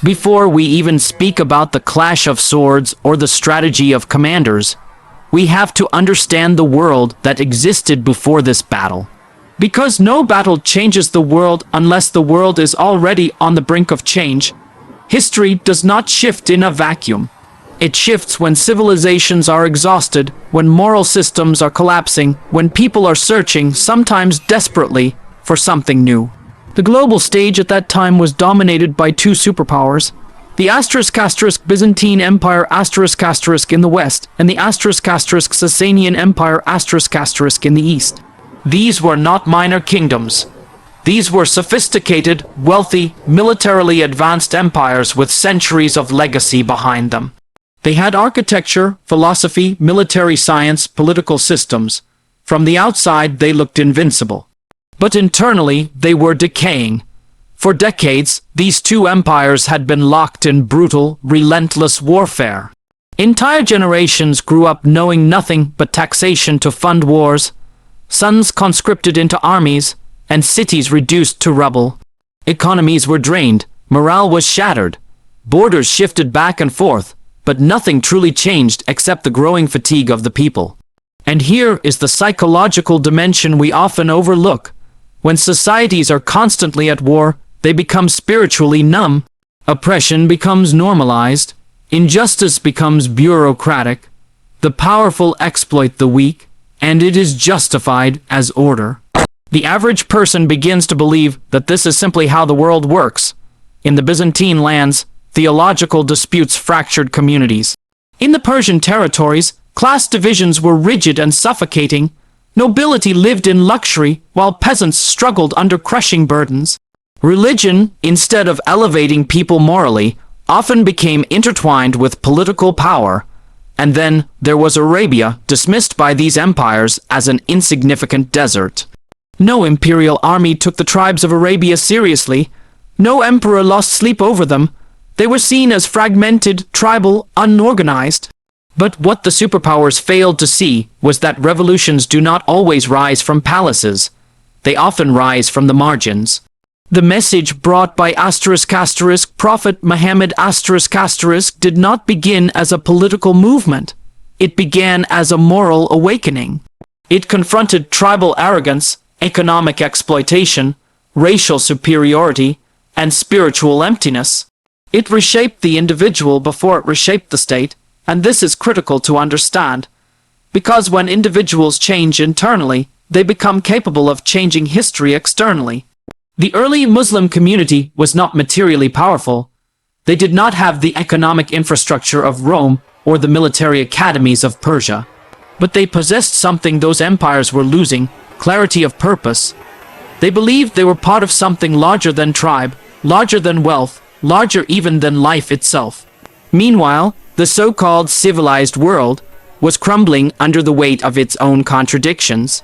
Before we even speak about the clash of swords or the strategy of commanders, we have to understand the world that existed before this battle. Because no battle changes the world unless the world is already on the brink of change. History does not shift in a vacuum. It shifts when civilizations are exhausted, when moral systems are collapsing, when people are searching, sometimes desperately, for something new. The global stage at that time was dominated by two superpowers, the ** Byzantine Empire ** in the west, and the ** Sasanian Empire ** in the east. These were not minor kingdoms. These were sophisticated, wealthy, militarily advanced empires with centuries of legacy behind them. They had architecture, philosophy, military science, political systems. From the outside, they looked invincible. But internally, they were decaying. For decades, these two empires had been locked in brutal, relentless warfare. Entire generations grew up knowing nothing but taxation to fund wars, sons conscripted into armies, and cities reduced to rubble. Economies were drained, morale was shattered, borders shifted back and forth, but nothing truly changed except the growing fatigue of the people. And here is the psychological dimension we often overlook. When societies are constantly at war, they become spiritually numb. Oppression becomes normalized. Injustice becomes bureaucratic. The powerful exploit the weak, and it is justified as order. The average person begins to believe that this is simply how the world works. In the Byzantine lands, theological disputes fractured communities. In the Persian territories, class divisions were rigid and suffocating. Nobility lived in luxury, while peasants struggled under crushing burdens. Religion, instead of elevating people morally, often became intertwined with political power. And then there was Arabia, dismissed by these empires as an insignificant desert. No imperial army took the tribes of Arabia seriously. No emperor lost sleep over them. They were seen as fragmented, tribal, unorganized. But what the superpowers failed to see was that revolutions do not always rise from palaces. They often rise from the margins. The message brought by ** Prophet Muhammad ** did not begin as a political movement. It began as a moral awakening. It confronted tribal arrogance, economic exploitation, racial superiority, and spiritual emptiness. It reshaped the individual before it reshaped the state, and this is critical to understand. Because when individuals change internally, they become capable of changing history externally. The early Muslim community was not materially powerful. They did not have the economic infrastructure of Rome or the military academies of Persia. But they possessed something those empires were losing: clarity of purpose. They believed they were part of something larger than tribe, larger than wealth, larger even than life itself. Meanwhile, the so-called civilized world was crumbling under the weight of its own contradictions.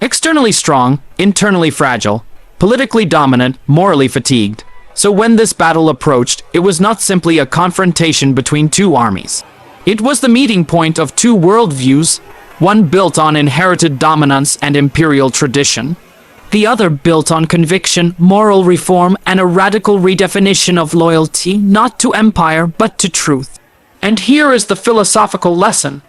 Externally strong, internally fragile, politically dominant, morally fatigued. So when this battle approached, it was not simply a confrontation between two armies. It was the meeting point of two worldviews, one built on inherited dominance and imperial tradition, the other built on conviction, moral reform, and a radical redefinition of loyalty, not to empire, but to truth. And here is the philosophical lesson.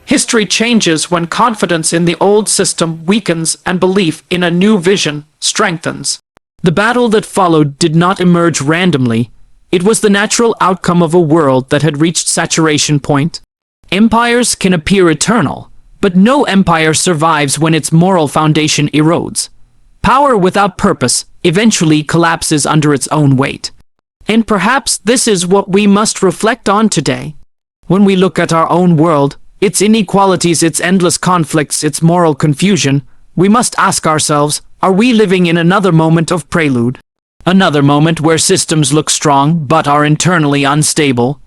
History changes when confidence in the old system weakens and belief in a new vision strengthens. The battle that followed did not emerge randomly. It was the natural outcome of a world that had reached saturation point. Empires can appear eternal, but no empire survives when its moral foundation erodes. Power without purpose eventually collapses under its own weight. And perhaps this is what we must reflect on today. When we look at our own world, its inequalities, its endless conflicts, its moral confusion, we must ask ourselves, are we living in another moment of prelude? Another moment where systems look strong but are internally unstable?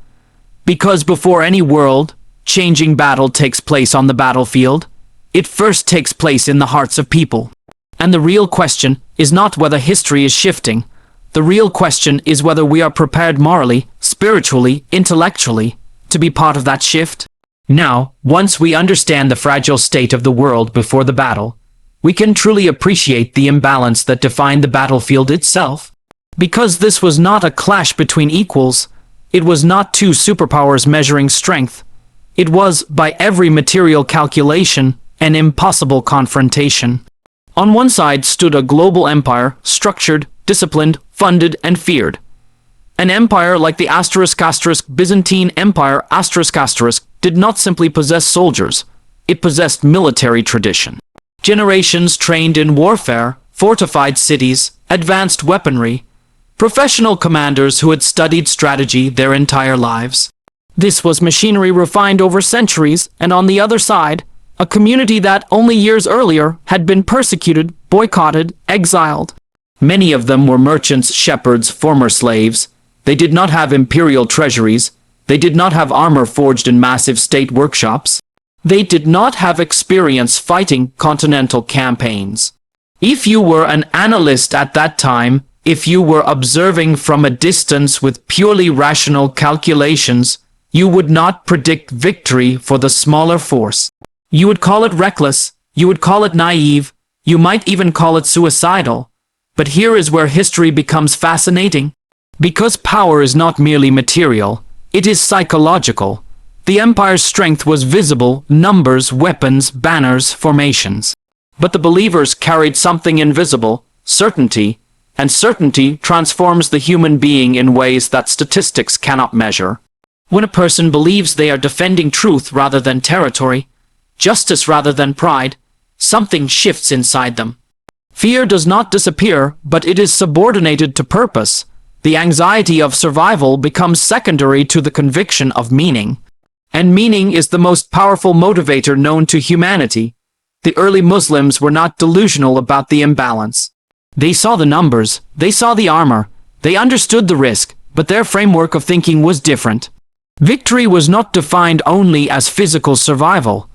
Because before any world-changing battle takes place on the battlefield, it first takes place in the hearts of people. And the real question is not whether history is shifting. The real question is whether we are prepared morally, spiritually, intellectually, to be part of that shift. Now, once we understand the fragile state of the world before the battle, we can truly appreciate the imbalance that defined the battlefield itself. Because this was not a clash between equals, it was not two superpowers measuring strength. It was, by every material calculation, an impossible confrontation. On one side stood a global empire, structured, disciplined, funded, and feared. An empire like the Byzantine Empire did not simply possess soldiers, it possessed military tradition. Generations trained in warfare, fortified cities, advanced weaponry, professional commanders who had studied strategy their entire lives. This was machinery refined over centuries, and on the other side, a community that only years earlier had been persecuted, boycotted, exiled. Many of them were merchants, shepherds, former slaves. They did not have imperial treasuries. They did not have armor forged in massive state workshops. They did not have experience fighting continental campaigns. If you were an analyst at that time, if you were observing from a distance with purely rational calculations, you would not predict victory for the smaller force. You would call it reckless, you would call it naive, you might even call it suicidal. But here is where history becomes fascinating. Because power is not merely material, it is psychological. The empire's strength was visible: numbers, weapons, banners, formations. But the believers carried something invisible: certainty, and certainty transforms the human being in ways that statistics cannot measure. When a person believes they are defending truth rather than territory, justice rather than pride, something shifts inside them. Fear does not disappear, but it is subordinated to purpose. The anxiety of survival becomes secondary to the conviction of meaning. And meaning is the most powerful motivator known to humanity. The early Muslims were not delusional about the imbalance. They saw the numbers, they saw the armor, they understood the risk, but their framework of thinking was different. Victory was not defined only as physical survival.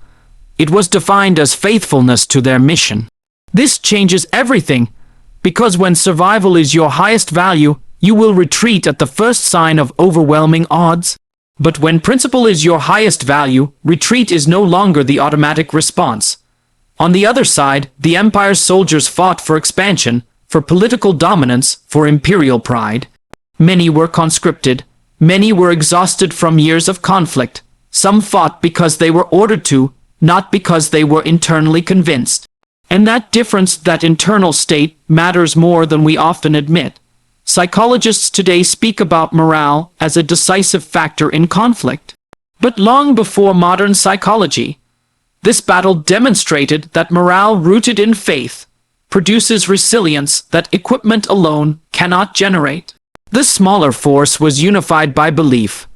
It was defined as faithfulness to their mission. This changes everything, because when survival is your highest value, you will retreat at the first sign of overwhelming odds. But when principle is your highest value, retreat is no longer the automatic response. On the other side, the empire's soldiers fought for expansion, for political dominance, for imperial pride. Many were conscripted. Many were exhausted from years of conflict. Some fought because they were ordered to, not because they were internally convinced. And that difference, that internal state, matters more than we often admit. Psychologists today speak about morale as a decisive factor in conflict. But long before modern psychology, this battle demonstrated that morale rooted in faith produces resilience that equipment alone cannot generate. The smaller force was unified by belief.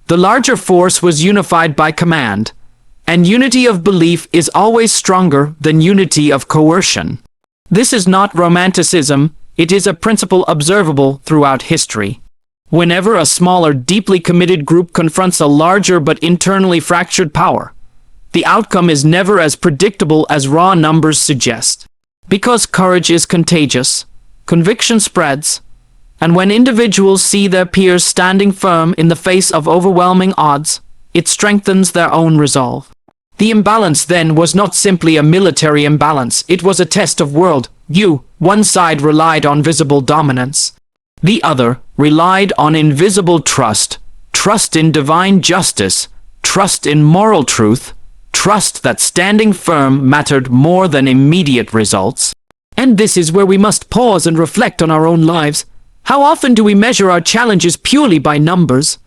The larger force was unified by command. And unity of belief is always stronger than unity of coercion. This is not romanticism, it is a principle observable throughout history. Whenever a smaller, deeply committed group confronts a larger but internally fractured power, the outcome is never as predictable as raw numbers suggest. Because courage is contagious, conviction spreads, and when individuals see their peers standing firm in the face of overwhelming odds, it strengthens their own resolve. The imbalance then was not simply a military imbalance, it was a test of world view. One side relied on visible dominance. The other relied on invisible trust, trust in divine justice, trust in moral truth, trust that standing firm mattered more than immediate results. And this is where we must pause and reflect on our own lives. How often do we measure our challenges purely by numbers?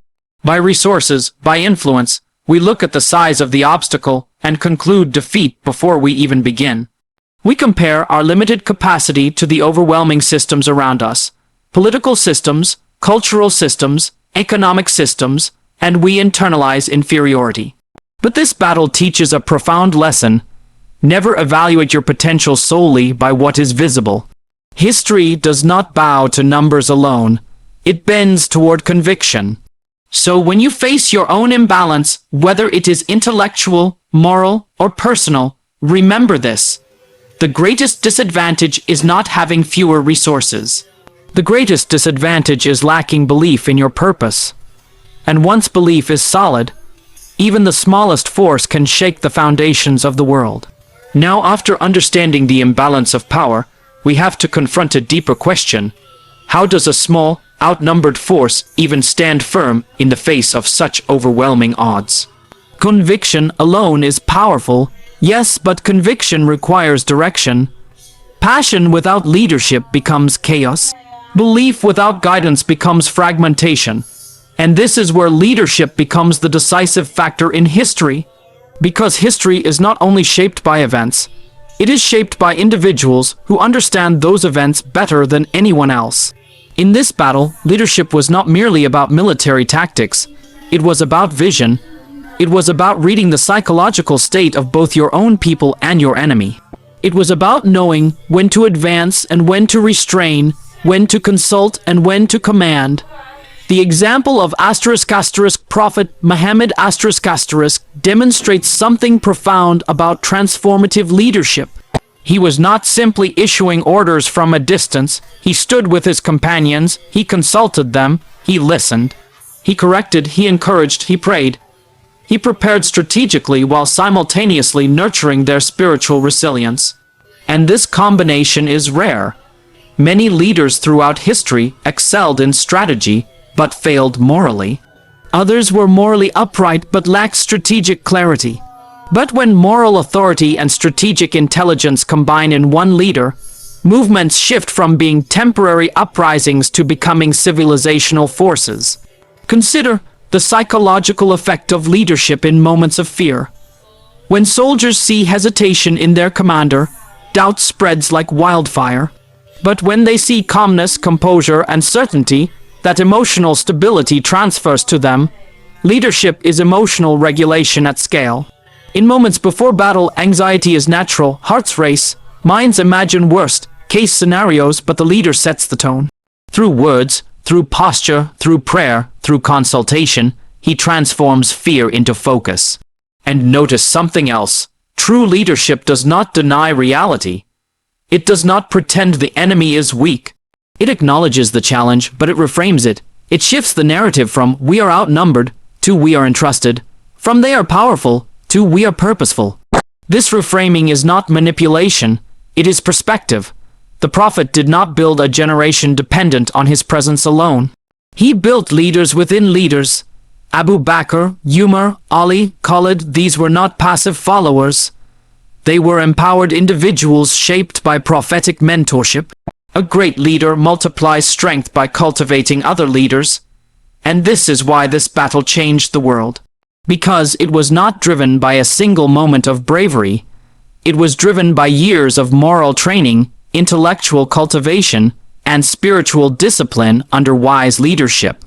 By resources, by influence? We look at the size of the obstacle and conclude defeat before we even begin. We compare our limited capacity to the overwhelming systems around us, political systems, cultural systems, economic systems, and we internalize inferiority. But this battle teaches a profound lesson. Never evaluate your potential solely by what is visible. History does not bow to numbers alone. It bends toward conviction. So when you face your own imbalance, whether it is intellectual, moral, or personal, remember this. The greatest disadvantage is not having fewer resources. The greatest disadvantage is lacking belief in your purpose. And once belief is solid, even the smallest force can shake the foundations of the world. Now, after understanding the imbalance of power, we have to confront a deeper question. How does a small, outnumbered force even stand firm in the face of such overwhelming odds? Conviction alone is powerful, yes, but conviction requires direction. Passion without leadership becomes chaos. Belief without guidance becomes fragmentation. And this is where leadership becomes the decisive factor in history. Because history is not only shaped by events, it is shaped by individuals who understand those events better than anyone else. In this battle, leadership was not merely about military tactics. It was about vision. It was about reading the psychological state of both your own people and your enemy. It was about knowing when to advance and when to restrain, when to consult and when to command. The example of Prophet Muhammad demonstrates something profound about transformative leadership. He was not simply issuing orders from a distance. He stood with his companions, he consulted them, he listened. He corrected, he encouraged, he prayed. He prepared strategically while simultaneously nurturing their spiritual resilience. And this combination is rare. Many leaders throughout history excelled in strategy, but failed morally. Others were morally upright but lacked strategic clarity. But when moral authority and strategic intelligence combine in one leader, movements shift from being temporary uprisings to becoming civilizational forces. Consider the psychological effect of leadership in moments of fear. When soldiers see hesitation in their commander, doubt spreads like wildfire. But when they see calmness, composure, and certainty, that emotional stability transfers to them. Leadership is emotional regulation at scale. In moments before battle, anxiety is natural, hearts race, minds imagine worst-case scenarios, but the leader sets the tone. Through words, through posture, through prayer, through consultation, he transforms fear into focus. And notice something else. True leadership does not deny reality. It does not pretend the enemy is weak. It acknowledges the challenge, but it reframes it. It shifts the narrative from "we are outnumbered" to "we are entrusted," from "they are powerful" to "we are purposeful." This reframing is not manipulation, it is perspective. The Prophet did not build a generation dependent on his presence alone. He built leaders within leaders. Abu Bakr, Umar, Ali, Khalid, these were not passive followers. They were empowered individuals shaped by prophetic mentorship. A great leader multiplies strength by cultivating other leaders. And this is why this battle changed the world. Because it was not driven by a single moment of bravery. It was driven by years of moral training, intellectual cultivation, and spiritual discipline under wise leadership.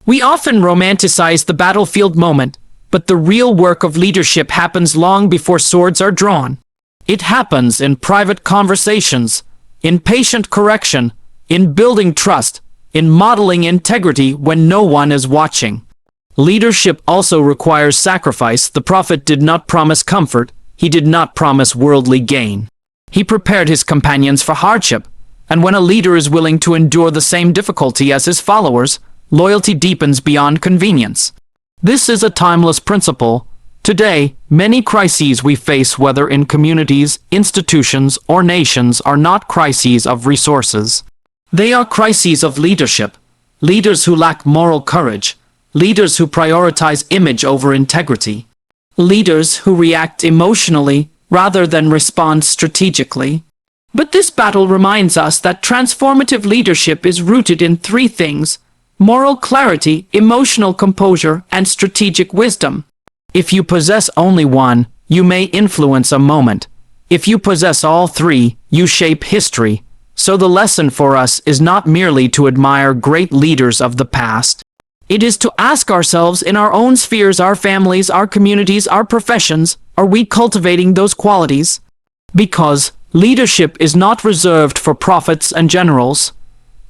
We often romanticize the battlefield moment, but the real work of leadership happens long before swords are drawn. It happens in private conversations, in patient correction, in building trust, in modeling integrity when no one is watching. Leadership also requires sacrifice. The Prophet did not promise comfort, he did not promise worldly gain. He prepared his companions for hardship, and when a leader is willing to endure the same difficulty as his followers, loyalty deepens beyond convenience. This is a timeless principle. Today, many crises we face, whether in communities, institutions, or nations, are not crises of resources. They are crises of leadership. Leaders who lack moral courage. Leaders who prioritize image over integrity. Leaders who react emotionally rather than respond strategically. But this battle reminds us that transformative leadership is rooted in three things: moral clarity, emotional composure, and strategic wisdom. If you possess only one, you may influence a moment. If you possess all three, you shape history. So the lesson for us is not merely to admire great leaders of the past. It is to ask ourselves, in our own spheres, our families, our communities, our professions, are we cultivating those qualities? Because leadership is not reserved for prophets and generals.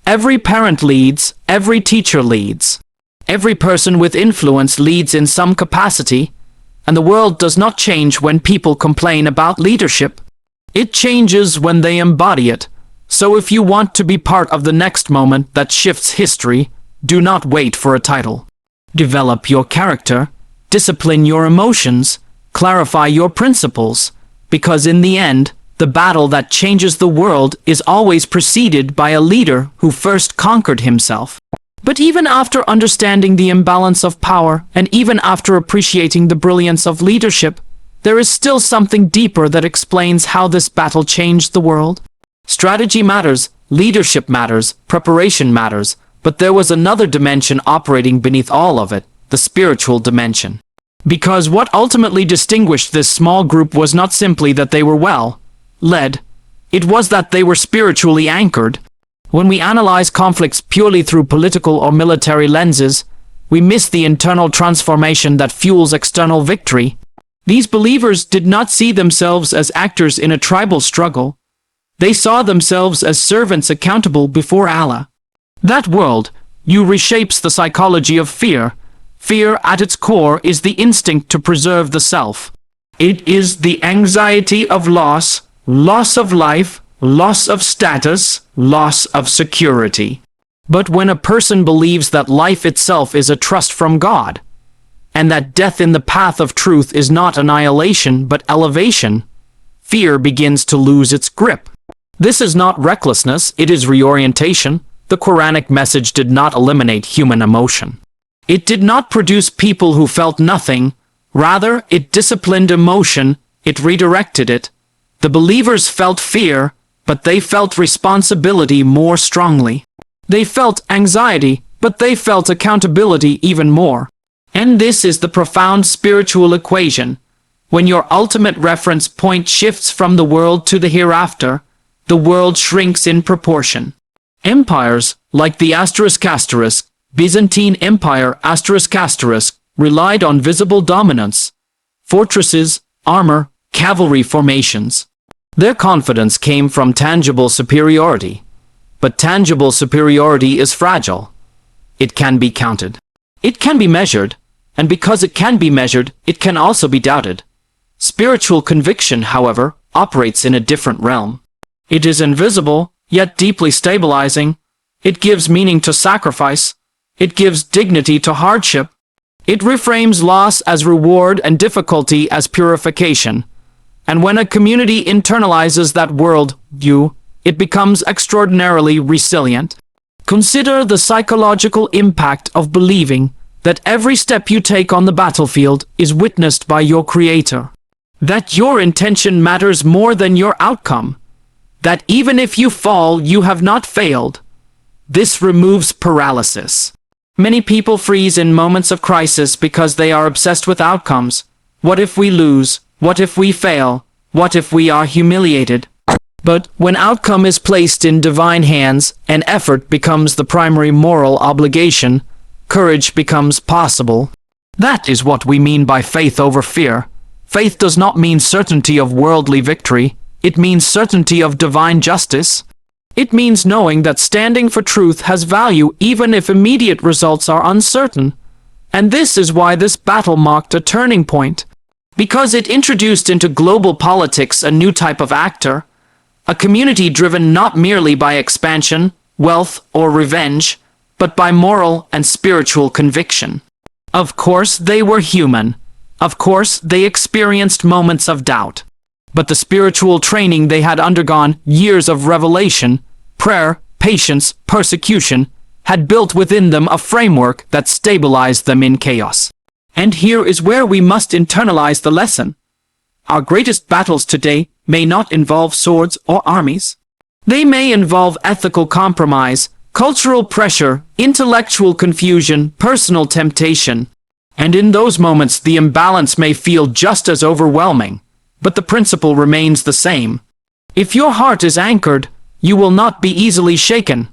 Every parent leads, every teacher leads. Every person with influence leads in some capacity, and the world does not change when people complain about leadership. It changes when they embody it. So if you want to be part of the next moment that shifts history, do not wait for a title. Develop your character, discipline your emotions, clarify your principles, because in the end, The battle that changes the world is always preceded by a leader who first conquered himself. But even after understanding the imbalance of power, and even after appreciating the brilliance of leadership, there is still something deeper that explains how this battle changed the world. Strategy matters, leadership matters, preparation matters, but there was another dimension operating beneath all of it, the spiritual dimension. Because what ultimately distinguished this small group was not simply that they were well led, it was that they were spiritually anchored. When we analyze conflicts purely through political or military lenses, we miss the internal transformation that fuels external victory. These believers did not see themselves as actors in a tribal struggle. They saw themselves as servants accountable before Allah. That world reshapes the psychology of fear. Fear at its core is the instinct to preserve the self. It is the anxiety of loss, loss of life, loss of status, loss of security. But when a person believes that life itself is a trust from God, and that death in the path of truth is not annihilation but elevation, fear begins to lose its grip. This is not recklessness, it is reorientation. The Quranic message did not eliminate human emotion. It did not produce people who felt nothing. Rather, it disciplined emotion, it redirected it. The believers felt fear, but they felt responsibility more strongly. They felt anxiety, but they felt accountability even more. And this is the profound spiritual equation. When your ultimate reference point shifts from the world to the hereafter, the world shrinks in proportion. Empires, like the ***, Byzantine Empire ***, relied on visible dominance, fortresses, armor, cavalry formations. Their confidence came from tangible superiority. But tangible superiority is fragile. It can be counted. It can be measured, and because it can be measured, it can also be doubted. Spiritual conviction, however, operates in a different realm. It is invisible, yet deeply stabilizing. It gives meaning to sacrifice. It gives dignity to hardship. It reframes loss as reward and difficulty as purification. And when a community internalizes that world view, it becomes extraordinarily resilient. Consider the psychological impact of believing that every step you take on the battlefield is witnessed by your Creator. That your intention matters more than your outcome. That even if you fall, you have not failed. This removes paralysis. Many people freeze in moments of crisis because they are obsessed with outcomes. What if we lose? What if we fail? What if we are humiliated? But when outcome is placed in divine hands and effort becomes the primary moral obligation, courage becomes possible. That is what we mean by faith over fear. Faith does not mean certainty of worldly victory. It means certainty of divine justice. It means knowing that standing for truth has value even if immediate results are uncertain. And this is why this battle marked a turning point. Because it introduced into global politics a new type of actor, a community driven not merely by expansion, wealth, or revenge, but by moral and spiritual conviction. Of course, they were human. Of course, they experienced moments of doubt. But the spiritual training they had undergone, years of revelation, prayer, patience, persecution, had built within them a framework that stabilized them in chaos. And here is where we must internalize the lesson. Our greatest battles today may not involve swords or armies. They may involve ethical compromise, cultural pressure, intellectual confusion, personal temptation. And in those moments the imbalance may feel just as overwhelming, but the principle remains the same. If your heart is anchored, you will not be easily shaken.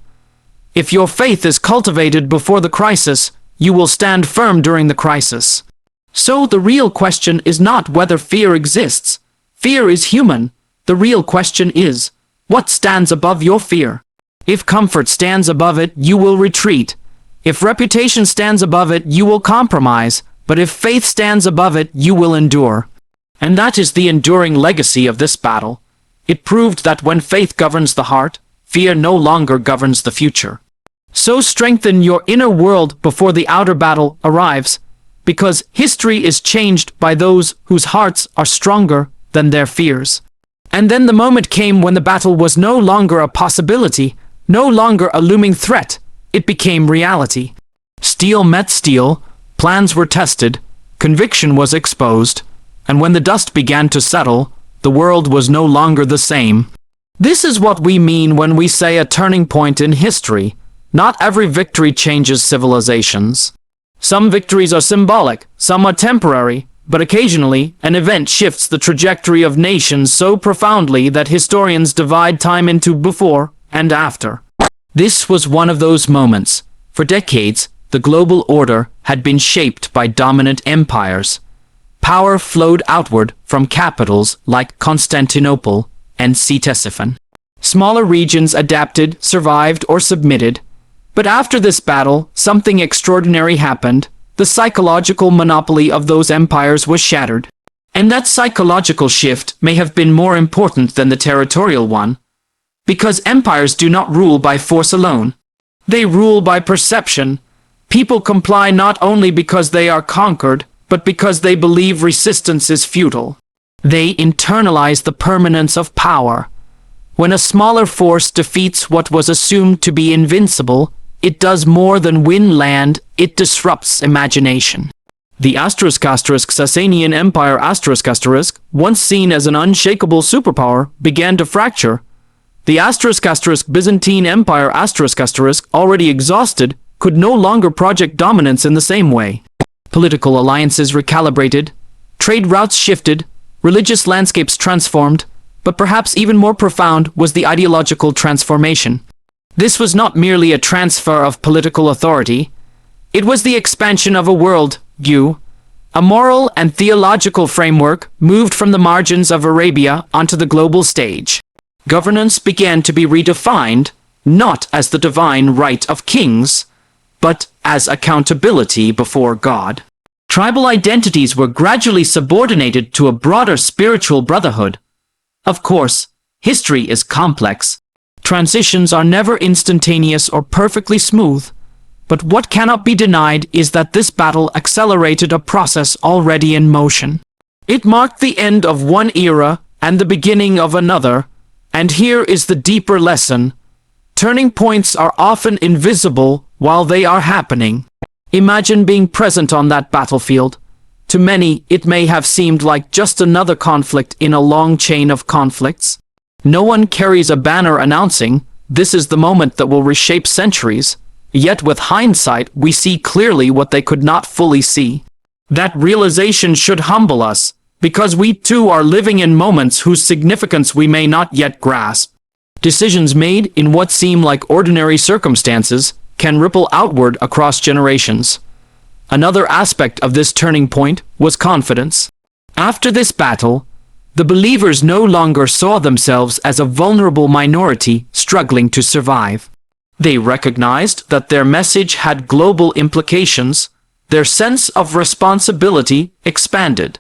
If your faith is cultivated before the crisis, you will stand firm during the crisis. So the real question is not whether fear exists. Fear is human. The real question is, what stands above your fear? If comfort stands above it, you will retreat. If reputation stands above it, you will compromise. But if faith stands above it, you will endure. And that is the enduring legacy of this battle. It proved that when faith governs the heart, fear no longer governs the future. So strengthen your inner world before the outer battle arrives, because history is changed by those whose hearts are stronger than their fears. And then the moment came when the battle was no longer a possibility, no longer a looming threat. It became reality. Steel met steel, plans were tested, conviction was exposed, and when the dust began to settle, the world was no longer the same. This is what we mean when we say a turning point in history. Not every victory changes civilizations. Some victories are symbolic, some are temporary, but occasionally an event shifts the trajectory of nations so profoundly that historians divide time into before and after. This was one of those moments. For decades, the global order had been shaped by dominant empires. Power flowed outward from capitals like Constantinople and Ctesiphon. Smaller regions adapted, survived, or submitted. But after this battle, something extraordinary happened. The psychological monopoly of those empires was shattered. And that psychological shift may have been more important than the territorial one. Because empires do not rule by force alone. They rule by perception. People comply not only because they are conquered, but because they believe resistance is futile. They internalize the permanence of power. When a smaller force defeats what was assumed to be invincible, it does more than win land, it disrupts imagination. The Sasanian Empire once seen as an unshakable superpower, began to fracture. The Byzantine Empire already exhausted, could no longer project dominance in the same way. Political alliances recalibrated, trade routes shifted, religious landscapes transformed, but perhaps even more profound was the ideological transformation. This was not merely a transfer of political authority. It was the expansion of a world view. A moral and theological framework moved from the margins of Arabia onto the global stage. Governance began to be redefined, not as the divine right of kings, but as accountability before God. Tribal identities were gradually subordinated to a broader spiritual brotherhood. Of course, history is complex. Transitions are never instantaneous or perfectly smooth. But what cannot be denied is that this battle accelerated a process already in motion. It marked the end of one era and the beginning of another. And here is the deeper lesson. Turning points are often invisible while they are happening. Imagine being present on that battlefield. To many, it may have seemed like just another conflict in a long chain of conflicts. No one carries a banner announcing, "This is the moment that will reshape centuries." Yet with hindsight, we see clearly what they could not fully see. That realization should humble us, because we too are living in moments whose significance we may not yet grasp. Decisions made in what seem like ordinary circumstances can ripple outward across generations. Another aspect of this turning point was confidence. After this battle, the believers no longer saw themselves as a vulnerable minority struggling to survive. They recognized that their message had global implications. Their sense of responsibility expanded.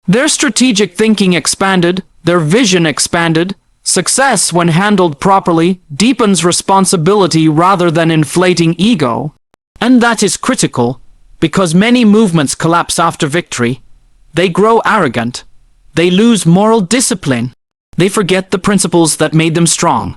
Their strategic thinking expanded, their vision expanded. Success, when handled properly, deepens responsibility rather than inflating ego. And that is critical, because many movements collapse after victory. They grow arrogant. They lose moral discipline. They forget the principles that made them strong.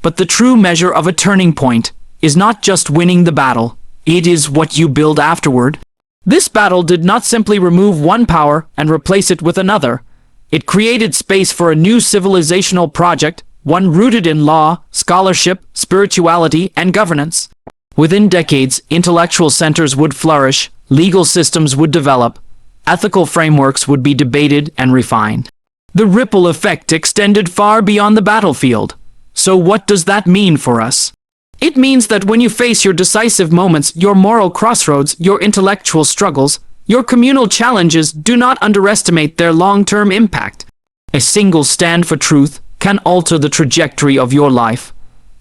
But the true measure of a turning point is not just winning the battle, it is what you build afterward. This battle did not simply remove one power and replace it with another. It created space for a new civilizational project, one rooted in law, scholarship, spirituality, and governance. Within decades, intellectual centers would flourish, legal systems would develop, ethical frameworks would be debated and refined. The ripple effect extended far beyond the battlefield. So what does that mean for us? It means that when you face your decisive moments, your moral crossroads, your intellectual struggles, your communal challenges, do not underestimate their long-term impact. A single stand for truth can alter the trajectory of your life.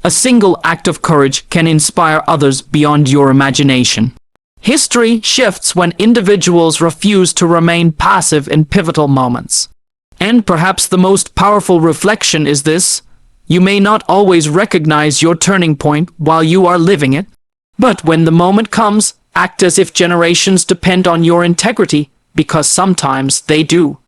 A single act of courage can inspire others beyond your imagination. History shifts when individuals refuse to remain passive in pivotal moments. And perhaps the most powerful reflection is this: you may not always recognize your turning point while you are living it, but when the moment comes, act as if generations depend on your integrity, because sometimes they do.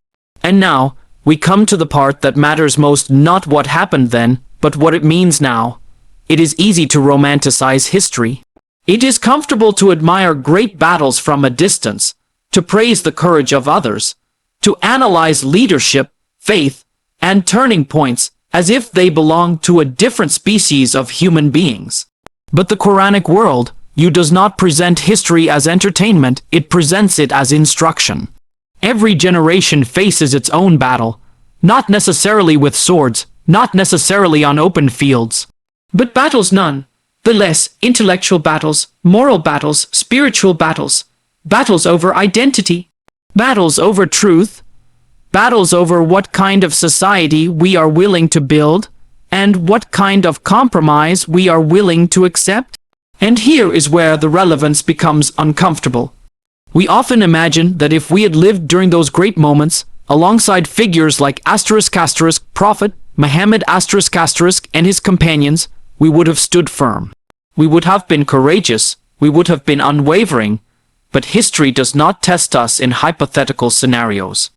And now, we come to the part that matters most, not what happened then, but what it means now. It is easy to romanticize history. It is comfortable to admire great battles from a distance, to praise the courage of others, to analyze leadership, faith, and turning points as if they belong to a different species of human beings. But the Quranic world, does not present history as entertainment, it presents it as instruction. Every generation faces its own battle, not necessarily with swords, not necessarily on open fields, but battles none the less intellectual battles, moral battles, spiritual battles, battles over identity, battles over truth, battles over what kind of society we are willing to build, and what kind of compromise we are willing to accept. And here is where the relevance becomes uncomfortable. We often imagine that if we had lived during those great moments, alongside figures like Prophet Muhammad and his companions, we would have stood firm. We would have been courageous, we would have been unwavering, but history does not test us in hypothetical scenarios.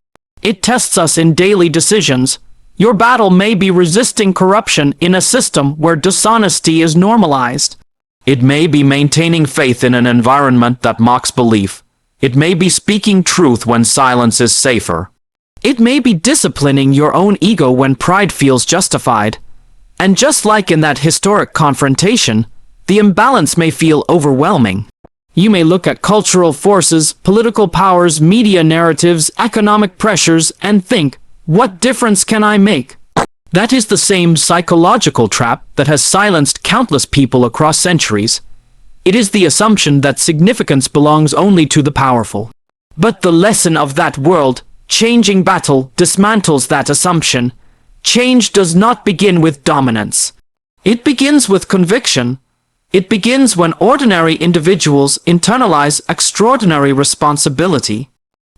It tests us in daily decisions. Your battle may be resisting corruption in a system where dishonesty is normalized. It may be maintaining faith in an environment that mocks belief. It may be speaking truth when silence is safer. It may be disciplining your own ego when pride feels justified. And just like in that historic confrontation, the imbalance may feel overwhelming. You may look at cultural forces, political powers, media narratives, economic pressures, and think, what difference can I make? That is the same psychological trap that has silenced countless people across centuries. It is the assumption that significance belongs only to the powerful. But the lesson of that world-changing battle dismantles that assumption. Change does not begin with dominance. It begins with conviction. It begins when ordinary individuals internalize extraordinary responsibility.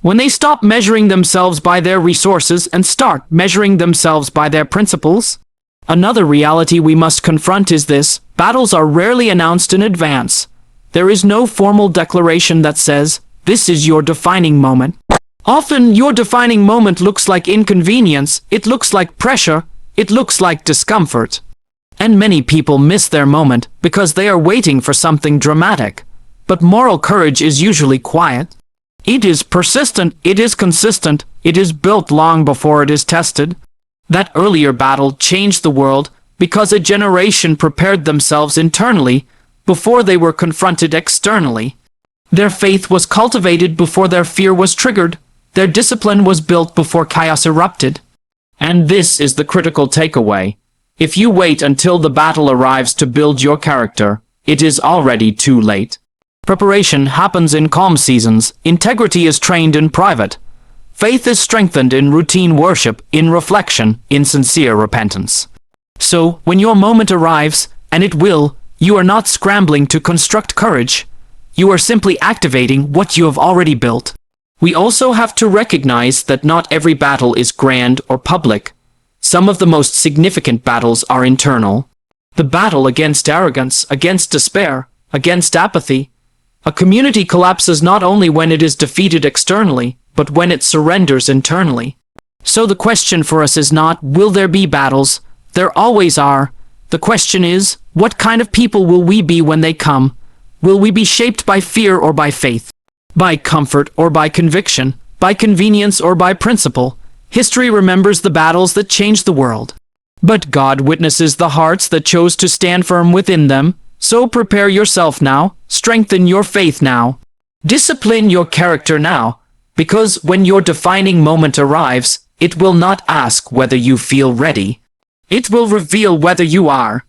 When they stop measuring themselves by their resources and start measuring themselves by their principles. Another reality we must confront is this: battles are rarely announced in advance. There is no formal declaration that says, this is your defining moment. Often your defining moment looks like inconvenience, it looks like pressure, it looks like discomfort. And many people miss their moment because they are waiting for something dramatic. But moral courage is usually quiet. It is persistent, it is consistent, it is built long before it is tested. That earlier battle changed the world because a generation prepared themselves internally before they were confronted externally. Their faith was cultivated before their fear was triggered. Their discipline was built before chaos erupted. And this is the critical takeaway. If you wait until the battle arrives to build your character, it is already too late. Preparation happens in calm seasons, integrity is trained in private. Faith is strengthened in routine worship, in reflection, in sincere repentance. So, when your moment arrives, and it will, you are not scrambling to construct courage. You are simply activating what you have already built. We also have to recognize that not every battle is grand or public. Some of the most significant battles are internal. The battle against arrogance, against despair, against apathy. A community collapses not only when it is defeated externally, but when it surrenders internally. So the question for us is not, will there be battles? There always are. The question is, what kind of people will we be when they come? Will we be shaped by fear or by faith? By comfort or by conviction? By convenience or by principle? History remembers the battles that changed the world. But God witnesses the hearts that chose to stand firm within them. So prepare yourself now, strengthen your faith now, discipline your character now, because when your defining moment arrives, it will not ask whether you feel ready. It will reveal whether you are.